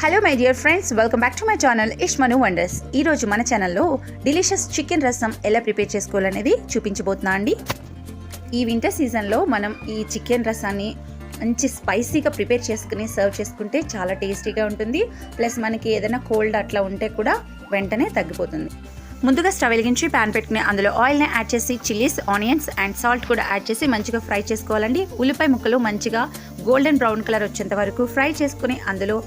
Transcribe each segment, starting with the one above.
Hello my dear friends, welcome back to my channel ఇష్మను wonders. ఈరోజు మన ఛానల్లో డిలీషియస్ చికెన్ రసం ఎలా ప్రిపేర్ చేసుకోవాలనేది చూపించబోతున్నా అండి. ఈ వింటర్ సీజన్లో మనం ఈ చికెన్ రసాన్ని మంచి స్పైసీగా ప్రిపేర్ చేసుకుని సర్వ్ చేసుకుంటే చాలా టేస్టీగా ఉంటుంది. ప్లస్ మనకి ఏదైనా కోల్డ్ అట్లా ఉంటే కూడా వెంటనే తగ్గిపోతుంది. ముందుగా స్టవ్ వెలిగించి ప్యాన్ పెట్టుకుని అందులో ఆయిల్ని యాడ్ చేసి చిల్లీస్, ఆనియన్స్ అండ్ సాల్ట్ కూడా యాడ్ చేసి మంచిగా ఫ్రై చేసుకోవాలండి. ఉల్లిపాయ ముక్కలు మంచిగా గోల్డెన్ బ్రౌన్ కలర్ వచ్చేంత వరకు ఫ్రై చేసుకుని అందులో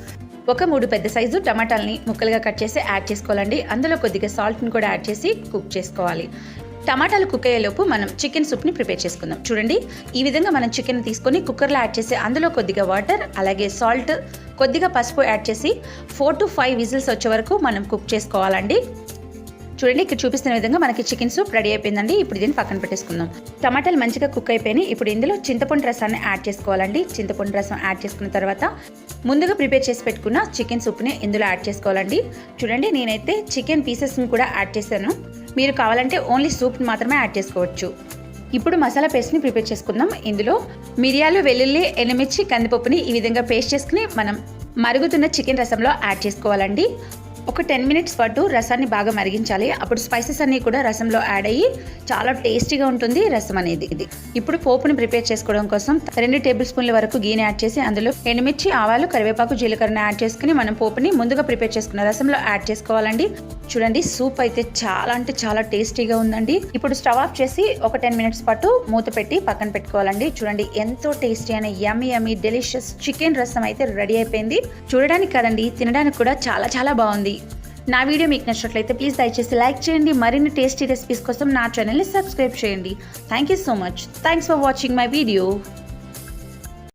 ఒక 3 పెద్ద సైజు టమాటాలని ముక్కలుగా కట్ చేసి యాడ్ చేసుకోవాలండి. అందులో కొద్దిగా సాల్ట్ని కూడా యాడ్ చేసి కుక్ చేసుకోవాలి. టమాటాలు కుక్ అయ్యేలోపు మనం చికెన్ సూప్ని ప్రిపేర్ చేసుకుందాం. చూడండి, ఈ విధంగా మనం చికెన్ తీసుకొని కుక్కర్లో యాడ్ చేసి అందులో కొద్దిగా వాటర్, అలాగే సాల్ట్, కొద్దిగా పసుపు యాడ్ చేసి 4 to 5 విజిల్స్ వచ్చే వరకు మనం కుక్ చేసుకోవాలండి. చూడండి, ఇక్కడ చూపిస్తున్న విధంగా మనకి చికెన్ సూప్ రెడీ అయిపోయిందండి. ఇప్పుడు దీన్ని పక్కన పెట్టేసుకుందాం. టమాటాలు మంచిగా కుక్ అయిపోయినాయి. ఇప్పుడు ఇందులో చింతపండు రసాన్ని యాడ్ చేసుకోవాలండి. చింతపండు రసం యాడ్ చేసుకున్న తర్వాత ముందుగా ప్రిపేర్ చేసి పెట్టుకున్న చికెన్ సూప్ని ఇందులో యాడ్ చేసుకోవాలండి. చూడండి, నేనైతే చికెన్ పీసెస్ని కూడా యాడ్ చేశాను. మీరు కావాలంటే ఓన్లీ సూప్ని మాత్రమే యాడ్ చేసుకోవచ్చు. ఇప్పుడు మసాలా పేస్ట్ని ప్రిపేర్ చేసుకుందాం. ఇందులో మిరియాలు, వెల్లుల్లి, ఎండుమిర్చి, కందిపప్పుని ఈ విధంగా పేస్ట్ చేసుకుని మనం మరుగుతున్న చికెన్ రసంలో యాడ్ చేసుకోవాలండి. ఒక 10 minutes పాటు రసాన్ని బాగా మరిగించాలి. అప్పుడు స్పైసెస్ అన్నీ కూడా రసంలో యాడ్ అయ్యి చాలా టేస్టీగా ఉంటుంది రసం అనేది. ఇప్పుడు పోపుని ప్రిపేర్ చేసుకోవడం కోసం 2 టేబుల్ స్పూన్ల వరకు గీని యాడ్ చేసి అందులో ఎండుమిర్చి, ఆవాలు, కరివేపాకు, జీలకర్రని యాడ్ చేసుకుని మనం పోపుని ముందుగా ప్రిపేర్ చేసుకున్న రసంలో యాడ్ చేసుకోవాలండి. చూడండి, సూప్ అయితే చాలా అంటే చాలా టేస్టీగా ఉందండి. ఇప్పుడు స్టవ్ ఆఫ్ చేసి ఒక 10 minutes పాటు మూత పెట్టి పక్కన పెట్టుకోవాలండి. చూడండి, ఎంతో టేస్టీ అయిన యమ్మీ డెలిషియస్ చికెన్ రసం అయితే రెడీ అయిపోయింది. చూడడానికి కదండి, తినడానికి కూడా చాలా చాలా బాగుంది. నా వీడియో మీకు నచ్చినట్లయితే ప్లీజ్ దయచేసి లైక్ చేయండి. మరిన్ని టేస్టీ రెసిపీస్ కోసం నా ఛానల్ని సబ్స్క్రైబ్ చేయండి. Thank you so much. Thanks for watching my video.